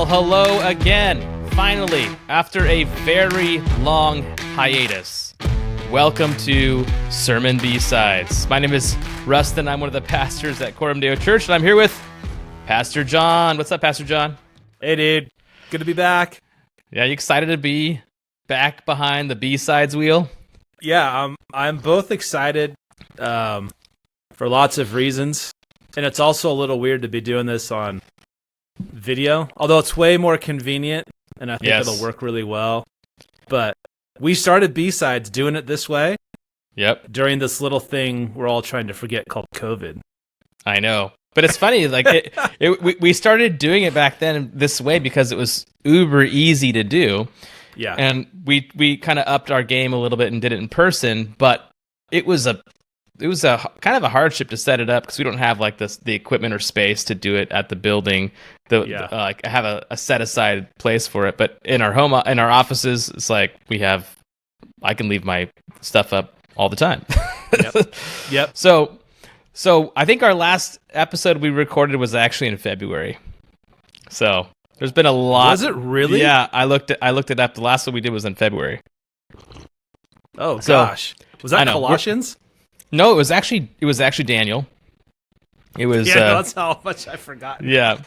Well, hello again. Finally, after a very long hiatus, welcome to Sermon B-Sides. My name is Rusten. I'm one of the pastors at Coram Deo Church, and I'm here with Pastor Jon. What's up, Pastor Jon? Hey, dude. Good to be back. Yeah, you excited to be back behind the B-Sides wheel? Yeah, I'm both excited for lots of reasons, and it's also a little weird to be doing this on video, although it's way more convenient, and I think it'll work really well. But we started B-Sides doing it this way. Yep. During this little thing we're all trying to forget called COVID. I know. But it's funny, like we started doing it back then this way because it was uber easy to do. Yeah. And we kind of upped our game a little bit and did it in person, but it was a kind of a hardship to set it up because we don't have like the equipment or space to do it at the building. Like have a set aside place for it. But in our offices, it's like I can leave my stuff up all the time. Yep. So I think our last episode we recorded was actually in February. So there's been a lot. Was it really? Yeah, I looked it up. The last one we did was in February. Oh gosh, was that Colossians? No, it was actually Daniel. It was that's how much I forgot. Yeah,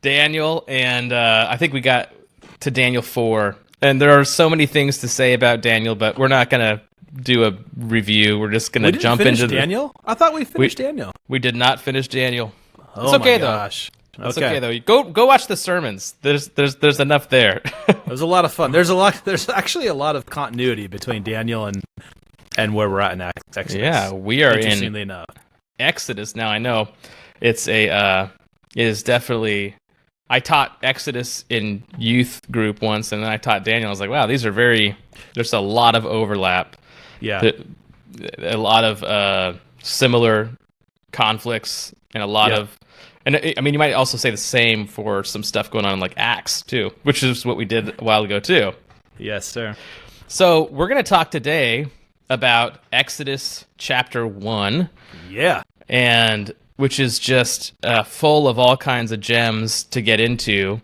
Daniel, and I think we got to Daniel 4. And there are so many things to say about Daniel, but we're not gonna do a review. We're just gonna jump into Daniel. I thought we finished Daniel. We did not finish Daniel. It's okay though. It's okay though. Go watch the sermons. There's enough there. It was a lot of fun. There's actually a lot of continuity between Daniel and where we're at in Exodus. Yeah, we are interestingly in enough. Exodus now. I know it is definitely. I taught Exodus in youth group once, and then I taught Daniel. I was like, wow, there's a lot of overlap. Yeah, a lot of similar conflicts, and a lot of. And I mean, you might also say the same for some stuff going on in like Acts too, which is what we did a while ago too. Yes, sir. So we're going to talk today about Exodus chapter 1. Yeah. And which is just full of all kinds of gems to get into.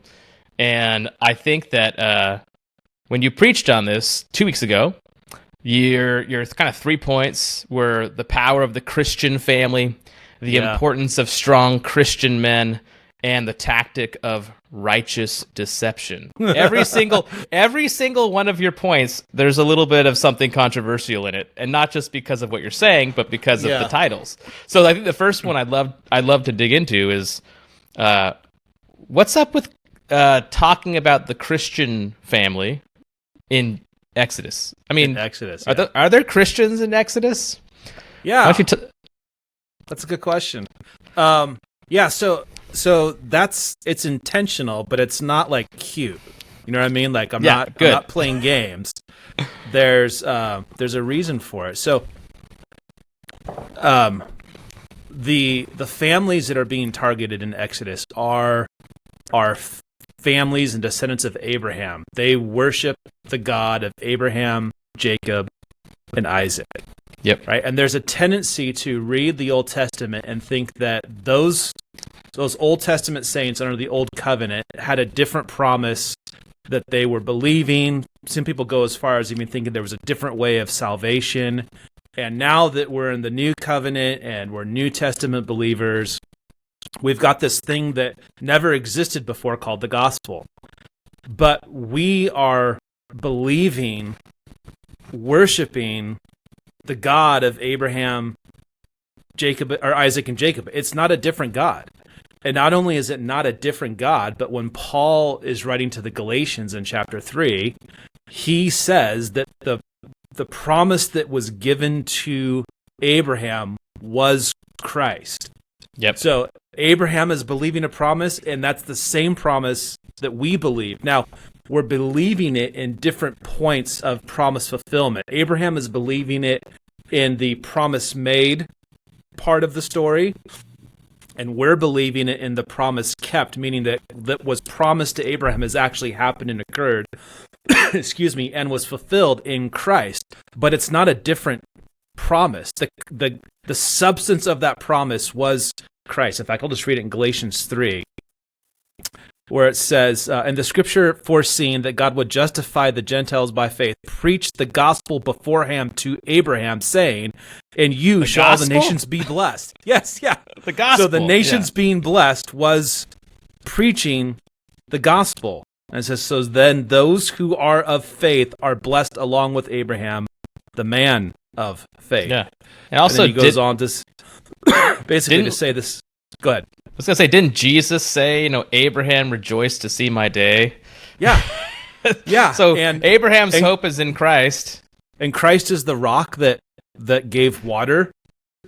And I think that when you preached on this 2 weeks ago, your kind of 3 points were the power of the Christian family, the importance of strong Christian men, and the tactic of righteous deception. Every single one of your points, there's a little bit of something controversial in it, and not just because of what you're saying, but because of the titles. So I think the first one I'd love to dig into is what's up with talking about the Christian family in Exodus? I mean, Exodus. Are there Christians in Exodus? Yeah. That's a good question. So it's intentional, but it's not like cute. You know what I mean? Like I'm not playing games. There's a reason for it. So the families that are being targeted in Exodus are families and descendants of Abraham. They worship the God of Abraham, Jacob, and Isaac. Yep. Right? And there's a tendency to read the Old Testament and think that those Old Testament saints under the Old Covenant had a different promise that they were believing. Some people go as far as even thinking there was a different way of salvation. And now that we're in the New Covenant and we're New Testament believers, we've got this thing that never existed before called the gospel. But we are believing, worshiping the God of Abraham, Jacob, or Isaac and Jacob. It's not a different God. And not only is it not a different God, but when Paul is writing to the Galatians in chapter 3, he says that the promise that was given to Abraham was Christ. Yep. So Abraham is believing a promise, and that's the same promise that we believe. Now, we're believing it in different points of promise fulfillment. Abraham is believing it in the promise made part of the story, and we're believing it in the promise kept, meaning that was promised to Abraham has actually happened and occurred, and was fulfilled in Christ. But it's not a different promise. The substance of that promise was Christ. In fact, I'll just read it in Galatians 3. where it says, "And the scripture foreseeing that God would justify the Gentiles by faith, preached the gospel beforehand to Abraham, saying, 'In you shall all the nations be blessed.'" Yes, yeah. The gospel. So the nations being blessed was preaching the gospel. And it says, "So then those who are of faith are blessed along with Abraham, the man of faith." Yeah. And also, and then he goes on to basically to say this. Go ahead. I was going to say, didn't Jesus say, Abraham rejoiced to see my day? Yeah. Yeah. So Abraham's hope is in Christ. And Christ is the rock that gave water,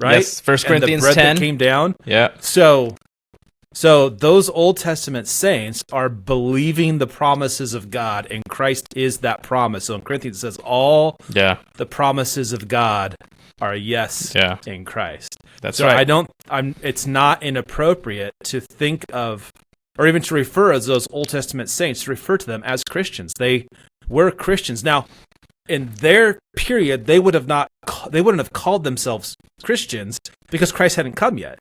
right? Yes, 1 Corinthians and the bread 10. that came down. Yeah. So those Old Testament saints are believing the promises of God, and Christ is that promise. So in Corinthians it says all the promises of God are yes in Christ. That's right. It's not inappropriate to think of, or even to refer as those Old Testament saints, to refer to them as Christians. They were Christians. Now, in their period, they wouldn't have called themselves Christians because Christ hadn't come yet.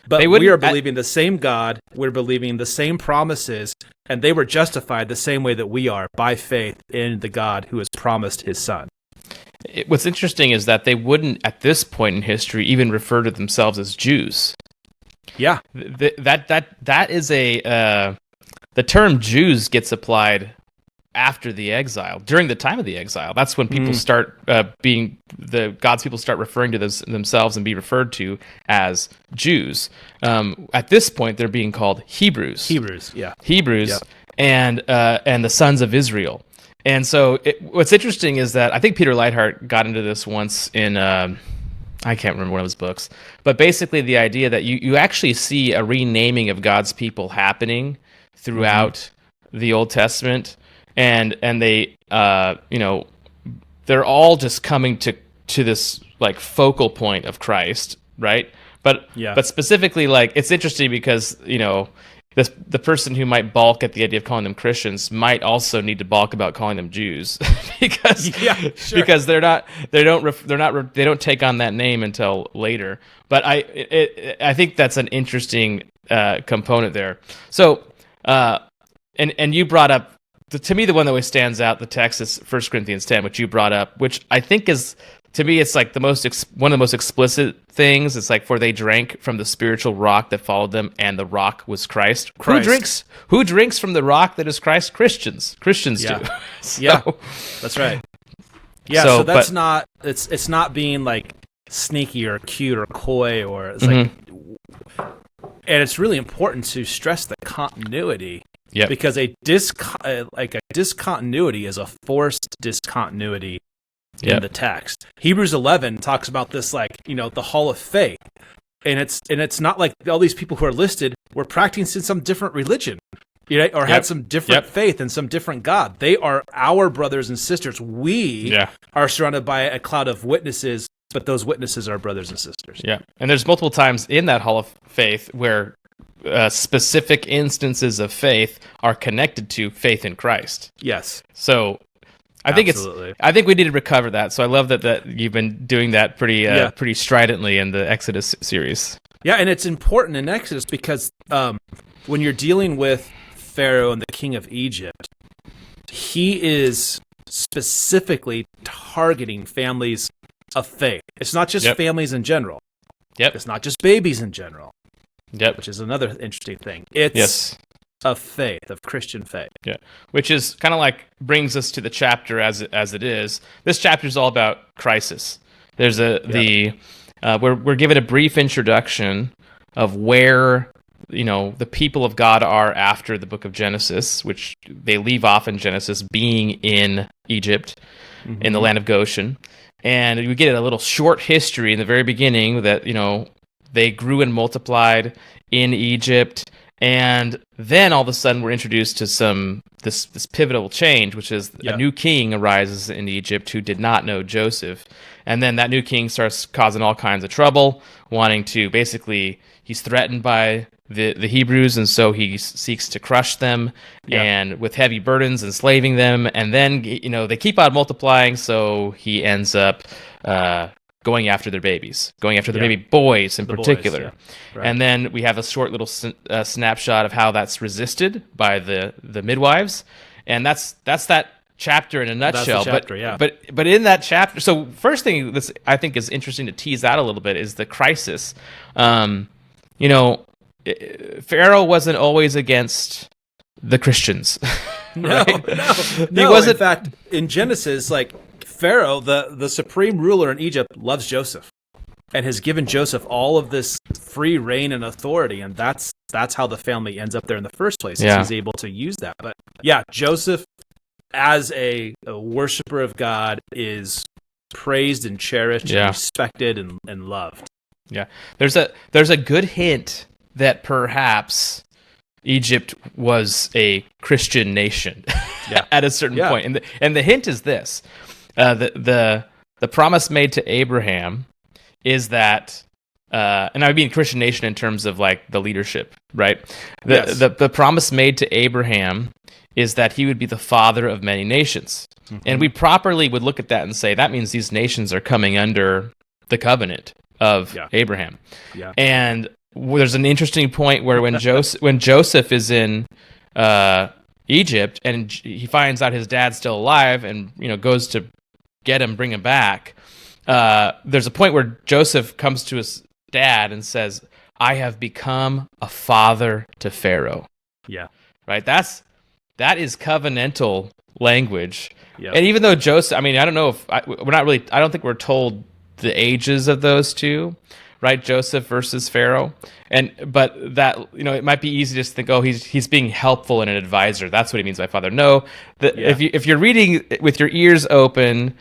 But we are believing the same God, we're believing the same promises, and they were justified the same way that we are by faith in the God who has promised his Son. What's interesting is that they wouldn't, at this point in history, even refer to themselves as Jews. Yeah, that is the term Jews gets applied after the exile, during the time of the exile. That's when people start God's people start referring to themselves and be referred to as Jews. At this point, they're being called Hebrews. Hebrews, yeah. And the sons of Israel. And so what's interesting is that I think Peter Leithart got into this once in, I can't remember one of his books, but basically the idea that you actually see a renaming of God's people happening throughout the Old Testament, and they, they're all just coming to this like focal point of Christ, right? But specifically, like, it's interesting because, the person who might balk at the idea of calling them Christians might also need to balk about calling them Jews because they don't take on that name until later. But I think that's an interesting component there. So and you brought up, to me, the one that always stands out, the text is 1 Corinthians 10, which you brought up, which I think is, to me, it's like one of the most explicit things. It's like, "For they drank from the spiritual rock that followed them, and the rock was Christ." Who drinks from the rock that is Christ? Christians do. Yeah, that's right. Yeah, so that's not, it's not being like sneaky or cute or coy, or it's like, and it's really important to stress the continuity. Yep. Because a discontinuity is a forced discontinuity in the text. Hebrews 11 talks about this, like, the hall of faith, and it's not like all these people who are listed were practicing some different religion, or had some different faith and some different God. They are our brothers and sisters. We are surrounded by a cloud of witnesses, but those witnesses are brothers and sisters. Yeah, and there's multiple times in that hall of faith where specific instances of faith are connected to faith in Christ. Yes. So I think we need to recover that. So I love that you've been doing that pretty stridently in the Exodus series. Yeah, and it's important in Exodus because when you're dealing with Pharaoh and the king of Egypt, he is specifically targeting families of faith. It's not just families in general. Yep. It's not just babies in general. Yep. Which is another interesting thing. It's of faith, of Christian faith. Yeah. Which is kind of like brings us to the chapter as it is. This chapter is all about crisis. There's we're given a brief introduction of where the people of God are after the book of Genesis, which they leave off in Genesis being in Egypt, in the land of Goshen. And we get a little short history in the very beginning that, they grew and multiplied in Egypt, and then all of a sudden we're introduced to this pivotal change, which is a new king arises in Egypt who did not know Joseph, and then that new king starts causing all kinds of trouble, wanting to he's threatened by the Hebrews, and so he seeks to crush them, and with heavy burdens, enslaving them, and then they keep on multiplying, so he ends up going after their babies, going after their baby boys in particular. Boys, right. And then we have a short little snapshot of how that's resisted by the midwives, and that's that chapter in a nutshell. That's the chapter, but in that chapter, so first thing that I think is interesting to tease out a little bit is the crisis. Pharaoh wasn't always against the Christians. No, he wasn't. In fact, in Genesis, like Pharaoh, the supreme ruler in Egypt, loves Joseph and has given Joseph all of this free reign and authority, and that's how the family ends up there in the first place. Yeah. He's able to use that. But yeah, Joseph, as a worshiper of God, is praised and cherished and respected and loved. Yeah, there's a good hint that perhaps Egypt was a Christian nation at a certain point. And the hint is this. The promise made to Abraham is that, and I mean Christian nation in terms of like the leadership, right? The promise made to Abraham is that he would be the father of many nations. Mm-hmm. And we properly would look at that and say, that means these nations are coming under the covenant of Abraham. Yeah. And there's an interesting point where when Joseph is in Egypt and he finds out his dad's still alive and goes to get him, bring him back, there's a point where Joseph comes to his dad and says, I have become a father to Pharaoh. Yeah. Right? That is covenantal language. Yep. And even though Joseph, I mean, I don't know if I don't think we're told the ages of those two, right? Joseph versus Pharaoh. But that, it might be easy just to think, oh, he's being helpful and an advisor. That's what he means by father. No, if you're reading with your ears open,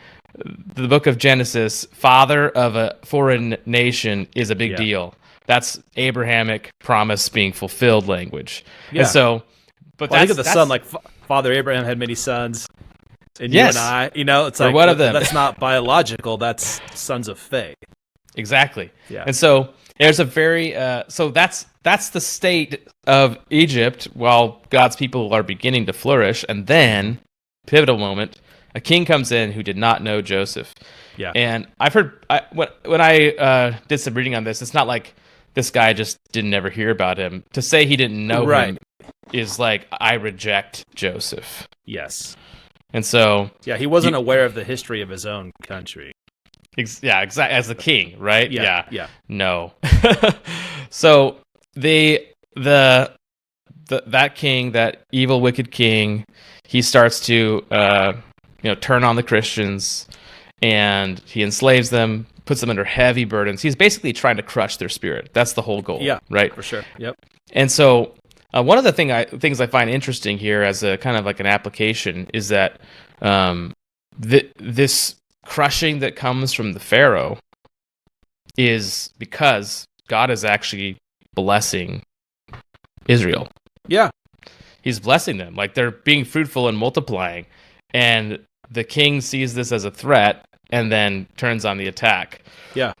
the book of Genesis, father of a foreign nation is a big deal. That's Abrahamic promise being fulfilled language. Yeah. And so, but think of the son, like Father Abraham had many sons, and you and I, it's like one of them. That's not biological. That's sons of faith. Exactly. Yeah. And so there's a very so that's the state of Egypt while God's people are beginning to flourish, and then pivotal moment, a king comes in who did not know Joseph. Yeah. And I've heard when I did some reading on this, it's not like this guy just didn't ever hear about him. To say he didn't know him is like, I reject Joseph. Yes. And so he wasn't aware of the history of his own country. Exactly. As a king, right? Yeah. No. So that king, that evil, wicked king, he starts to turn on the Christians, and he enslaves them, puts them under heavy burdens. He's basically trying to crush their spirit. That's the whole goal. Yeah, right. For sure. Yep. And so one of the things I find interesting here as a kind of like an application is that this crushing that comes from the Pharaoh is because God is actually blessing Israel. Yeah. He's blessing them. Like, they're being fruitful and multiplying. And the king sees this as a threat and then turns on the attack. Yeah.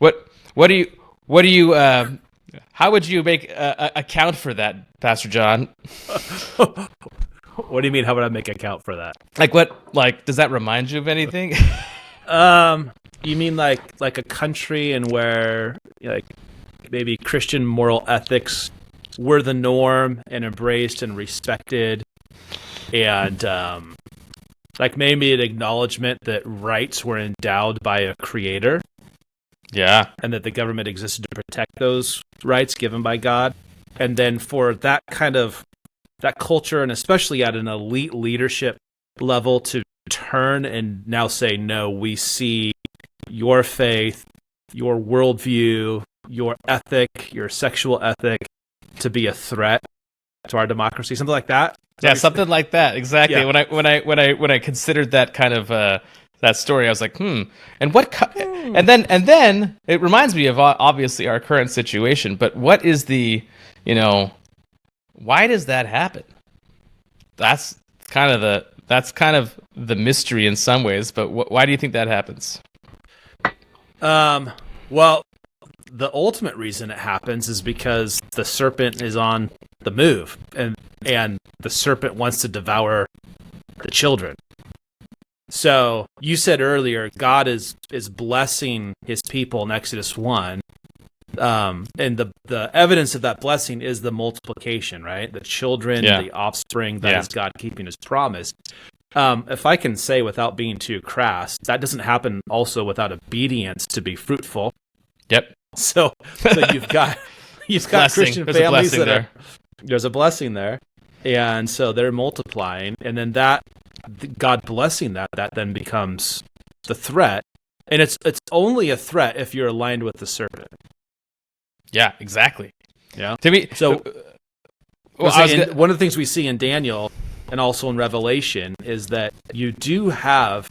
How would you make account for that, Pastor John? What do you mean? How would I make account for that? Does that remind you of anything? You mean like a country and where maybe Christian moral ethics were the norm and embraced and respected, and maybe an acknowledgement that rights were endowed by a creator. Yeah. And that the government existed to protect those rights given by God. And then for that culture, and especially at an elite leadership level, to turn and now say, no, we see your faith, your worldview, your ethic, your sexual ethic to be a threat to our democracy, something like that. Yeah, something like that. Exactly. Yeah. When I considered that kind of that story, I was like, and and then it reminds me of obviously our current situation. But what is the, why does that happen? That's kind of the mystery in some ways. But why do you think that happens? Well, the ultimate reason it happens is because the serpent is on the move, and the serpent wants to devour the children. So you said earlier, God is blessing his people in Exodus 1. And the evidence of that blessing is the multiplication, right? The children, the offspring, that is God keeping his promise. If I can say without being too crass, that doesn't happen also without obedience to be fruitful. Yep. So you've got Christian families that there's a blessing there. And so they're multiplying, and then God blessing that then becomes the threat. And it's only a threat if you're aligned with the serpent. Yeah, exactly. Yeah. To me, so one of the things we see in Daniel and also in Revelation is that you do have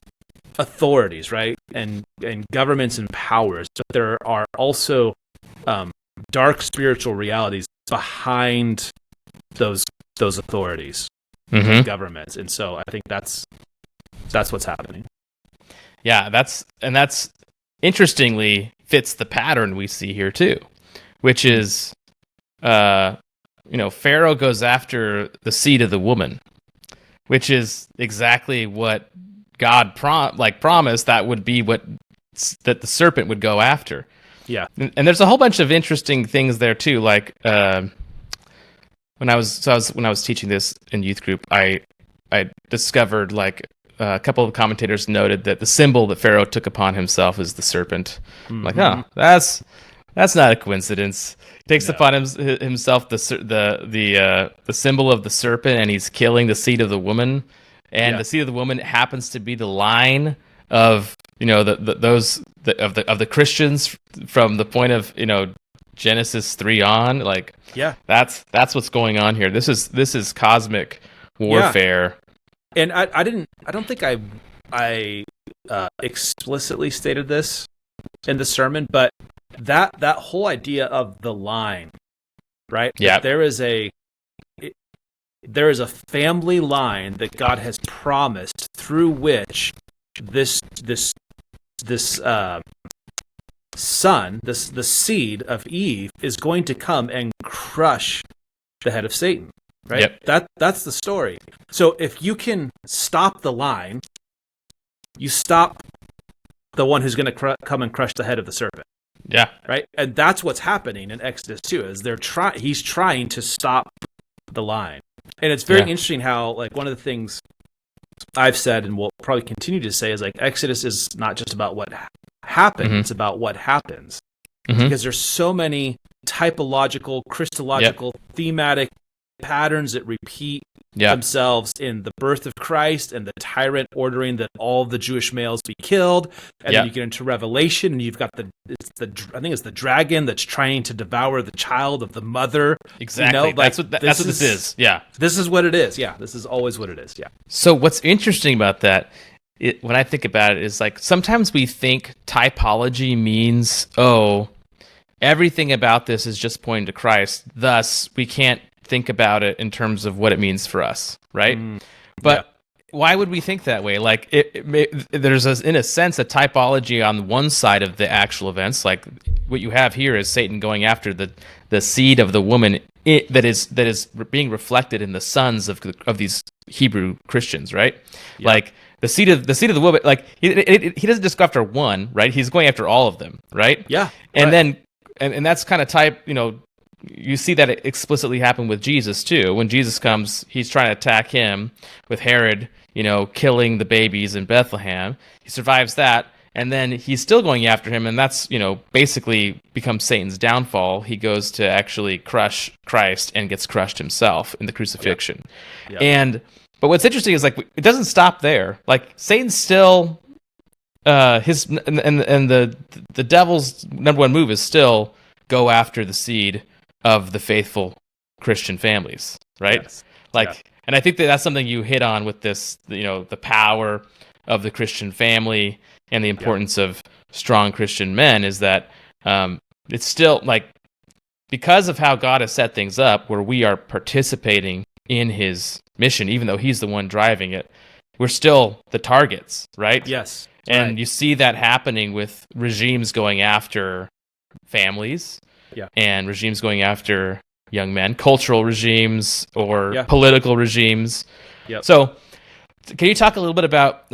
authorities, right? And governments and powers, but there are also dark spiritual realities behind those authorities, those governments. And so I think that's what's happening. Yeah, that's interestingly fits the pattern we see here too, which is, Pharaoh goes after the seed of the woman, which is exactly what God promised that would be that the serpent would go after. Yeah. And there's a whole bunch of interesting things there too. Like when I was teaching this in youth group, I discovered like a couple of commentators noted that the symbol that Pharaoh took upon himself is the serpent. I'm like, oh, that's not a coincidence. He takes upon himself the symbol of the serpent, and he's killing the seed of the woman. And the seed of the woman happens to be the line of the Christians from the point of Genesis 3 on. Like, that's what's going on here. This is cosmic warfare. And I don't think I explicitly stated this in the sermon, but that whole idea of the line, right? Yeah. There is a family line that God has promised through which this son, the seed of Eve, is going to come and crush the head of Satan. Right? Yep. That's the story. So if you can stop the line, you stop the one who's going to come and crush the head of the serpent. Yeah. Right? And that's what's happening in Exodus 2 is he's trying to stop the line. And it's very interesting how, like, one of the things I've said and will probably continue to say is, like, Exodus is not just about what happened, it's about what happens. Because there's so many typological, Christological, thematic patterns that repeat themselves in the birth of Christ and the tyrant ordering that all the Jewish males be killed, and then you get into Revelation and you've got I think it's the dragon that's trying to devour the child of the mother. Exactly. That's what this is. Yeah. This is what it is. Yeah. This is always what it is. Yeah. So what's interesting about that, when I think about it, is like sometimes we think typology means, everything about this is just pointing to Christ. Thus, we can't think about it in terms of what it means for us, right? But why would we think that way? Like, there's in a sense a typology on one side of the actual events. Like what you have here is Satan going after the seed of the woman that is being reflected in the sons of these Hebrew Christians, right? Yeah. Like the seed of the woman. Like he doesn't just go after one, right? He's going after all of them, right? Yeah, and then and that's kind of type. You see that it explicitly happen with Jesus too. When Jesus comes, he's trying to attack him with Herod, killing the babies in Bethlehem. He survives that, and then he's still going after him, and that's, basically becomes Satan's downfall. He goes to actually crush Christ and gets crushed himself in the crucifixion. Yeah. But what's interesting is, like, it doesn't stop there. Like, Satan's still the devil's number one move is still go after the seed of the faithful Christian families, right? Yes. And I think that's something you hit on with this, the power of the Christian family and the importance of strong Christian men is that it's still, like, because of how God has set things up, where we are participating in his mission, even though he's the one driving it, we're still the targets, right? Yes. And you see that happening with regimes going after families. Yeah. And regimes going after young men, cultural regimes or political regimes. Yep. So can you talk a little bit about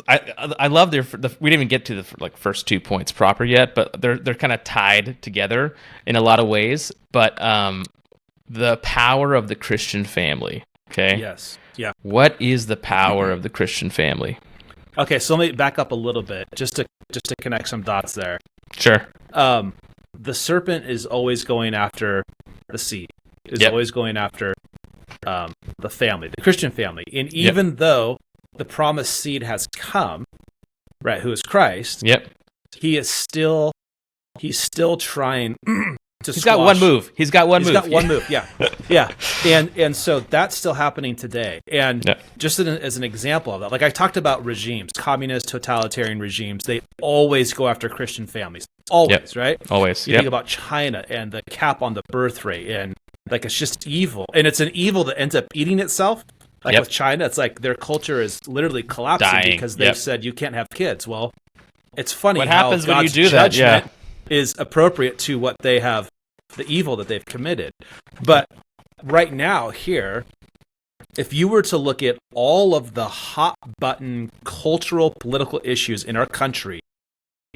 I love we didn't even get to the first 2 points proper yet, but they're kind of tied together in a lot of ways. But the power of the Christian family. Okay. Yes. Yeah. What is the power of the Christian family? Okay, so let me back up a little bit just to connect some dots there. Sure. The serpent is always going after the seed. Is always going after the family, the Christian family. And even though the promised seed has come, right, who is Christ, he's still trying to He's got one move. He's got one move, yeah. Yeah. And so that's still happening today. And just as an example of that, like I talked about regimes, communist, totalitarian regimes, they always go after Christian families. Always, right? Always. You think about China and the cap on the birth rate, and like it's just evil. And it's an evil that ends up eating itself. Like with China, it's like their culture is literally collapsing because they've said you can't have kids. Well, it's funny what how happens God's when you do that. judgment is appropriate to what they have, the evil that they've committed. But right now here, if you were to look at all of the hot button cultural political issues in our country,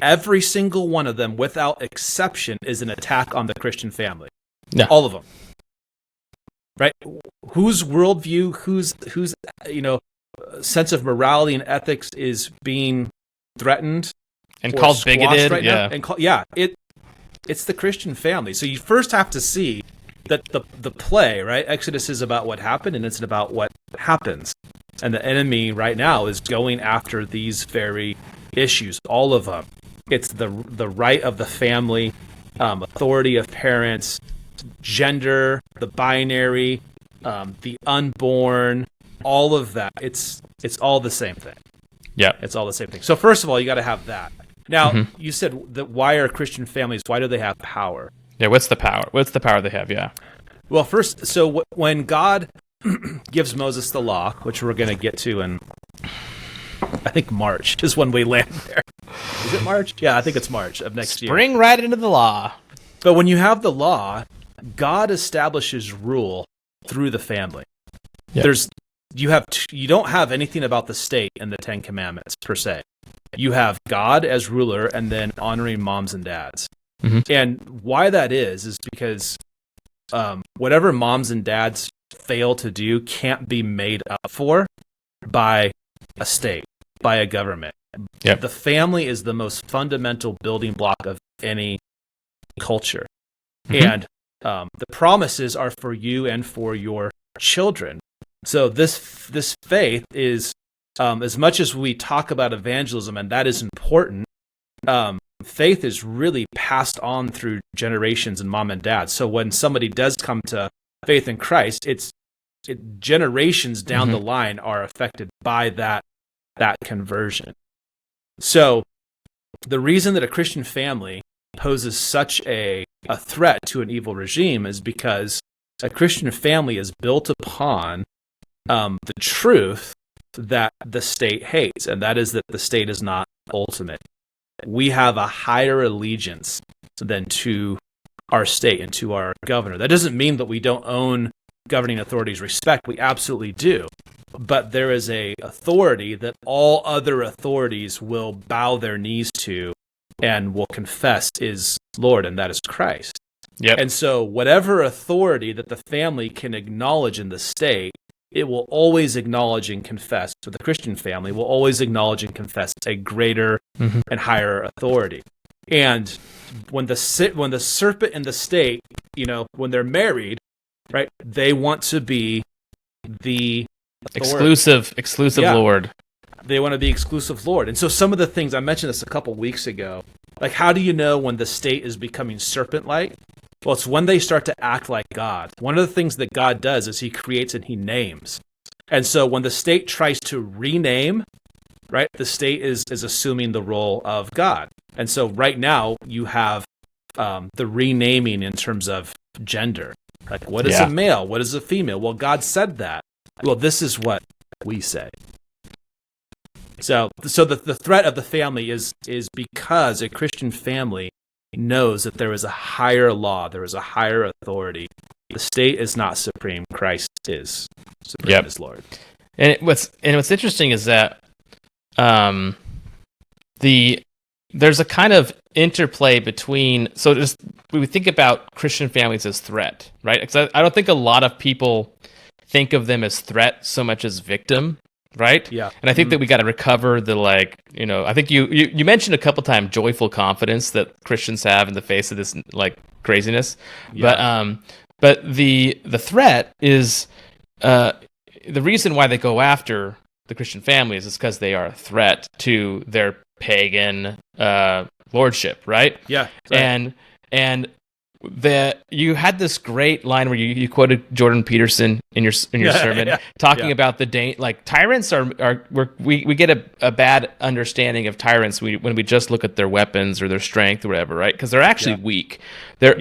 every single one of them without exception is an attack on the Christian family. Yeah. All of them. Right? Whose worldview, whose sense of morality and ethics is being threatened and called bigoted right now? And it's the Christian family. So you first have to see that the play, right? Exodus is about what happened, and it's about what happens. And the enemy right now is going after these very issues, all of them. It's the right of the family, authority of parents, gender, the binary, the unborn, all of that. It's all the same thing. Yeah, it's all the same thing. So first of all, you got to have that. Now, you said that why are Christian families? Why do they have power? Yeah, what's the power? What's the power they have? Yeah. Well, first, so when God gives Moses the law, which we're going to get to in, I think March is when we land there. Is it March? Yeah, I think it's March of next year. Spring right into the law. But when you have the law, God establishes rule through the family. Yep. You don't have anything about the state in the Ten Commandments per se. You have God as ruler and then honoring moms and dads. And why that is because whatever moms and dads fail to do can't be made up for by a state, by a government. Yep. The family is the most fundamental building block of any culture. And the promises are for you and for your children. So this faith is, as much as we talk about evangelism, and that is important, faith is really passed on through generations and mom and dad. So when somebody does come to faith in Christ, generations down the line are affected by that conversion. So the reason that a Christian family poses such a threat to an evil regime is because a Christian family is built upon the truth that the state hates, and that is that the state is not ultimate. We have a higher allegiance than to our state and to our governor. That doesn't mean that we don't own governing authorities' respect. We absolutely do. But there is a authority that all other authorities will bow their knees to and will confess is Lord, and that is Christ. Yep. And so whatever authority that the family can acknowledge in the state, it will always acknowledge and confess. So the Christian family will always acknowledge and confess a greater and higher authority. And when the serpent and the state, when they're married, right, they want to be the authority. Exclusive Lord. They want to be exclusive Lord. And so some of the things, I mentioned this a couple weeks ago, like how do you know when the state is becoming serpent-like? Well, it's when they start to act like God. One of the things that God does is he creates and he names. And so when the state tries to rename, right, the state is assuming the role of God. And so right now you have the renaming in terms of gender. Like what is a male? What is a female? Well, God said that. Well, this is what we say. So the threat of the family is because a Christian family knows that there is a higher law, there is a higher authority. The state is not supreme; Christ is supreme as Lord. And what's interesting is that there's a kind of interplay between, so just we think about Christian families as threat, right? Because I don't think a lot of people think of them as threat so much as victim, right? Yeah. And I think that we got to recover the, like, I think you mentioned a couple times joyful confidence that Christians have in the face of this like craziness. Yeah. But the threat is the reason why they go after the Christian families is because they are a threat to their pagan lordship, right? Yeah. Right. And you had this great line where you quoted Jordan Peterson in your sermon, talking about the like tyrants we get a bad understanding of tyrants when we just look at their weapons or their strength or whatever, right? Because they're actually weak. They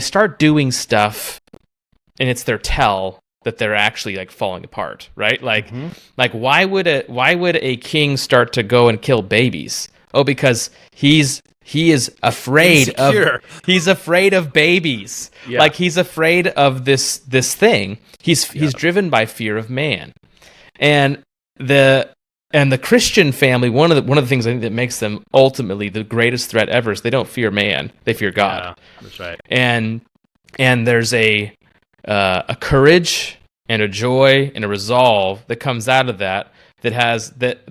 start doing stuff, and it's their tell that they're actually like falling apart, right? Like why would a king start to go and kill babies? Oh, because he is afraid he's afraid of babies. Yeah. Like he's afraid of this thing. He's driven by fear of man. And the Christian family, one of the things I think that makes them ultimately the greatest threat ever is they don't fear man, they fear God. Yeah, that's right. And there's a courage and a joy and a resolve that comes out of that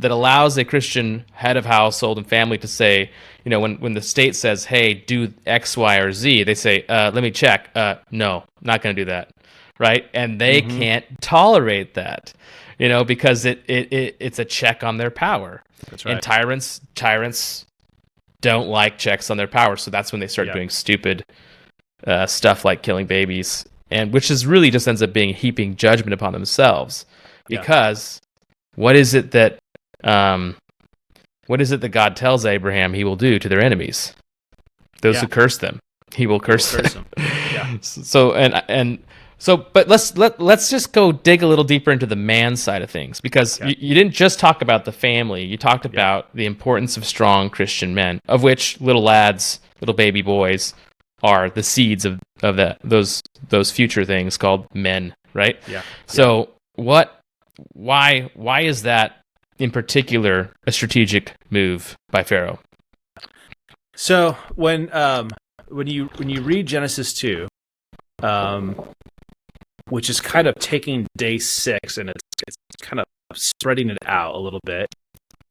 allows a Christian head of household and family to say, when the state says, hey, do X, Y, or Z, they say, let me check. No, not going to do that. Right. And they can't tolerate that, because it's a check on their power. That's right. And tyrants don't like checks on their power. So that's when they start doing stupid stuff like killing babies, and which is really just ends up being heaping judgment upon themselves, because what is it that God tells Abraham he will do to their enemies? Those who curse them, he will curse them. Yeah. But let's just go dig a little deeper into the man side of things, because you didn't just talk about the family. You talked about the importance of strong Christian men, of which little lads, little baby boys, are the seeds of those future things called men, right? Yeah. So why is that in particular a strategic move by Pharaoh? So when you read Genesis 2, which is kind of taking day 6 and it's kind of spreading it out a little bit,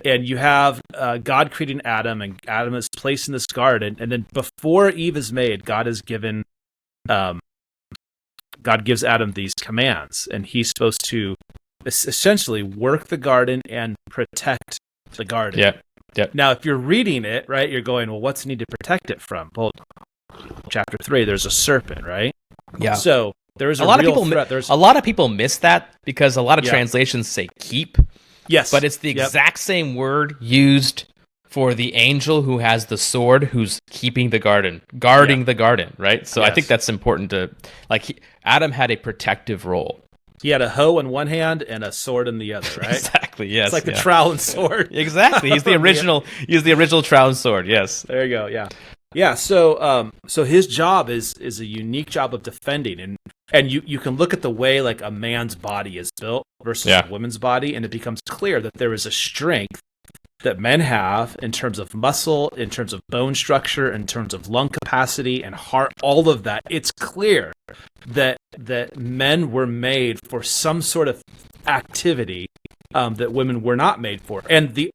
and you have God creating Adam, and Adam is placed in this garden, and then before Eve is made, God gives Adam these commands, and he's supposed to essentially work the garden and protect the garden. Yeah. Now, if you're reading it, right, you're going, well, what's need to protect it from? Well, chapter 3, there's a serpent, right? Yeah. So there's a lot of people miss that because a lot of translations say keep. Yes. But it's the exact same word used for the angel who has the sword, who's keeping the garden, guarding the garden, right? So I think that's important to, Adam had a protective role. He had a hoe in one hand and a sword in the other, right? Exactly, yes. It's like the trowel and sword. Exactly. He's the original trowel and sword, yes. There you go, yeah. Yeah, so his job is a unique job of defending, and you can look at the way like a man's body is built versus a woman's body, and it becomes clear that there is a strength that men have in terms of muscle, in terms of bone structure, in terms of lung capacity and heart, all of that. It's clear that men were made for some sort of activity that women were not made for. And the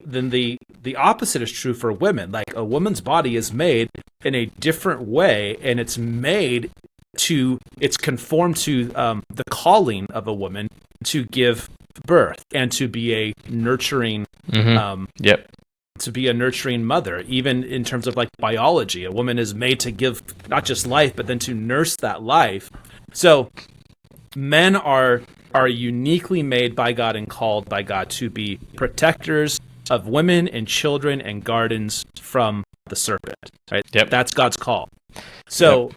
opposite is true for women. Like, a woman's body is made in a different way, and it's conformed to the calling of a woman to give birth and to be a nurturing to be a nurturing mother. Even in terms of like biology, a woman is made to give not just life, but then to nurse that life. So men are uniquely made by God and called by God to be protectors of women and children and gardens from the serpent, right? That's God's call. So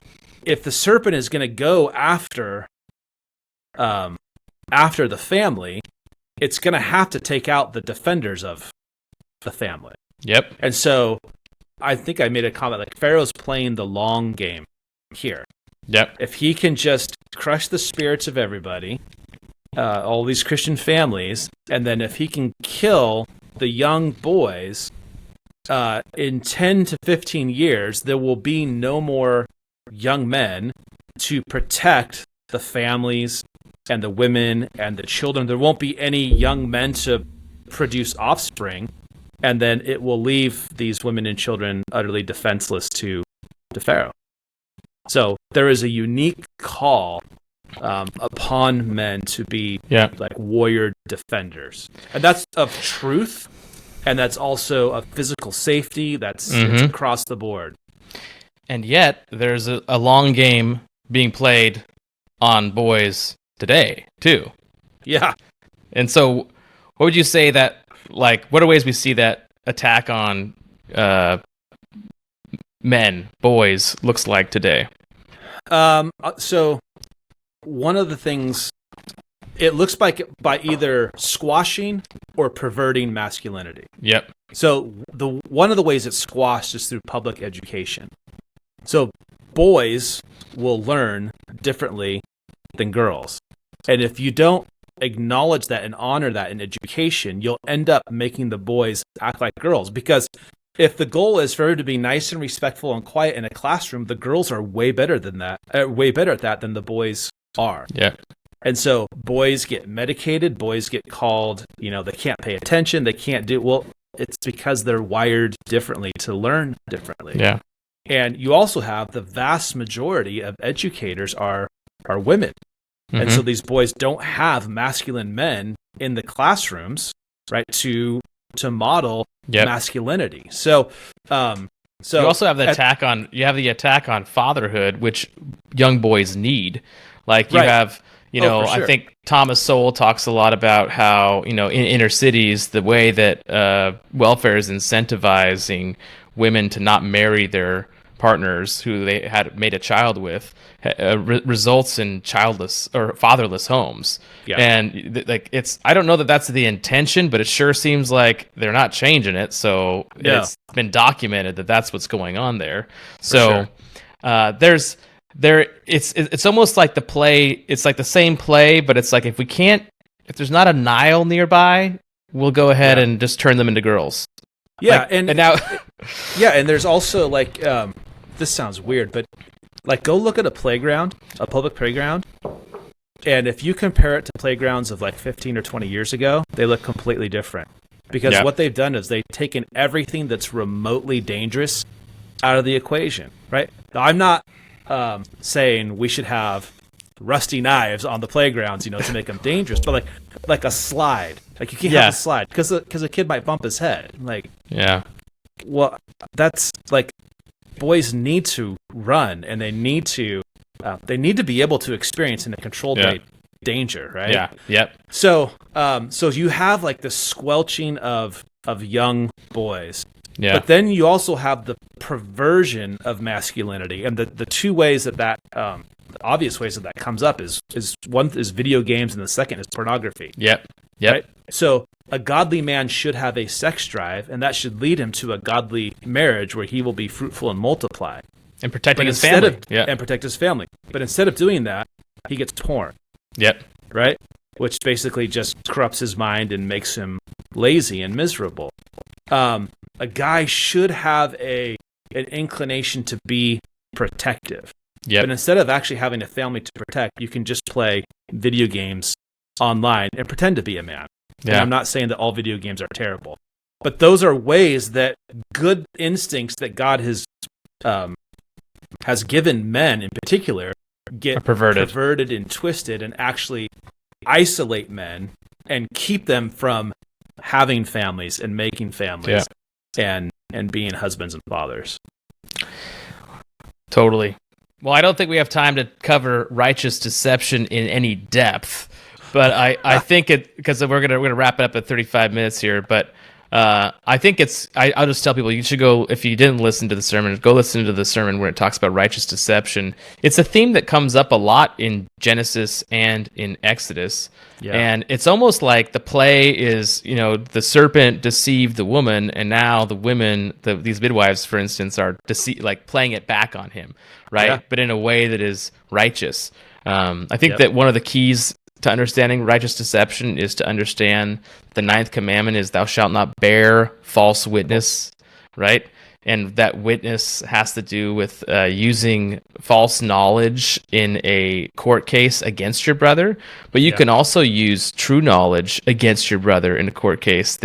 if the serpent is going to go after the family, it's going to have to take out the defenders of the family. Yep. And so I think I made a comment like Pharaoh's playing the long game here. Yep. If he can just crush the spirits of everybody all these Christian families, and then if he can kill the young boys, in 10 to 15 years, there will be no more young men to protect the families and the women and the children. There won't be any young men to produce offspring, and then it will leave these women and children utterly defenseless to Pharaoh. So there is a unique call upon men to be like warrior defenders, and that's of truth, and that's also of physical safety. It's across the board. And yet there's a long game being played on boys today too. Yeah. And so what would you say that, like, what are ways we see that attack on men, boys, looks like today? So one of the things, it looks like by either squashing or perverting masculinity. Yep. So one of the ways it's squashed is through public education. So boys will learn differently than girls. And if you don't acknowledge that and honor that in education, you'll end up making the boys act like girls. Because if the goal is for everyone to be nice and respectful and quiet in a classroom, the girls are way better than that, way better at that than the boys are. Yeah. And so boys get medicated, boys get called, they can't pay attention, they can't do, well, it's because they're wired differently to learn differently. Yeah. And you also have the vast majority of educators are women. And so these boys don't have masculine men in the classrooms, right, to model masculinity. So you also have the attack on fatherhood, which young boys need. Like you have, sure. I think Thomas Sowell talks a lot about how, in inner cities, the way that welfare is incentivizing women to not marry their partners who they had made a child with results in childless or fatherless homes. Yeah. And I don't know that that's the intention, but it sure seems like they're not changing it. So it's been documented that that's what's going on there. So it's almost like the play. It's like the same play, but it's like if there's not a Nile nearby, we'll go ahead and just turn them into girls. Yeah, and now, and there's also this sounds weird, but go look at a public playground, and if you compare it to playgrounds of 15 or 20 years ago, they look completely different. Because what they've done is they've taken everything that's remotely dangerous out of the equation, right? Now, I'm not saying we should have rusty knives on the playgrounds, to make them dangerous, but like a slide. You can't have a slide because a kid might bump his head. Well, that's boys need to run, and they need to be able to experience in a controlled way danger, right? Yeah. Yep. So you have the squelching of young boys. Yeah. But then you also have the perversion of masculinity, and the two ways that the obvious ways that comes up is one is video games, and the second is pornography. Yep. Right? So a godly man should have a sex drive, and that should lead him to a godly marriage where he will be fruitful and multiply. And protecting his family. And protect his family. But instead of doing that, he gets porn. Yep. Right? Which basically just corrupts his mind and makes him lazy and miserable. A guy should have an inclination to be protective. Yep. But instead of actually having a family to protect, you can just play video games online and pretend to be a man. Yeah. And I'm not saying that all video games are terrible, but those are ways that good instincts that God has given men in particular get perverted and twisted, and actually isolate men and keep them from having families and making families and being husbands and fathers. Totally. Well, I don't think we have time to cover righteous deception in any depth, but I think because we're gonna wrap it up at 35 minutes here. But I think I'll just tell people, you should go, if you didn't listen to the sermon, go listen to the sermon where it talks about righteous deception. It's a theme that comes up a lot in Genesis and in Exodus. Yeah. And it's almost like the play is, the serpent deceived the woman, and now the women, these midwives, for instance, are playing it back on him, right? Yeah. But in a way that is righteous. I think that one of the keys to understanding righteous deception is to understand the ninth commandment is thou shalt not bear false witness, right? And that witness has to do with using false knowledge in a court case against your brother, but you can also use true knowledge against your brother in a court case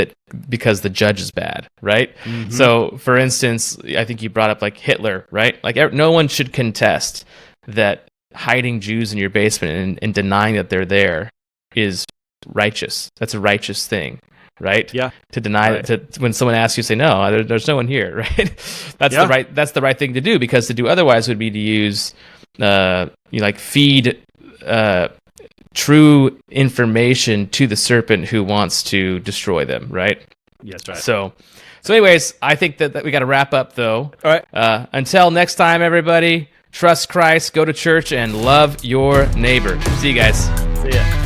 because the judge is bad, right? Mm-hmm. So, for instance, I think you brought up like Hitler, right? Like no one should contest that hiding Jews in your basement and denying that they're there is righteous. That's a righteous thing, right? Yeah. To deny when someone asks you, say no, there's no one here, right? That's the right thing to do, because to do otherwise would be to use feed true information to the serpent who wants to destroy them, right? Yes, right. So anyways, I think that we got to wrap up though. All right. Until next time, everybody. Trust Christ, go to church, and love your neighbor. See you guys. See ya.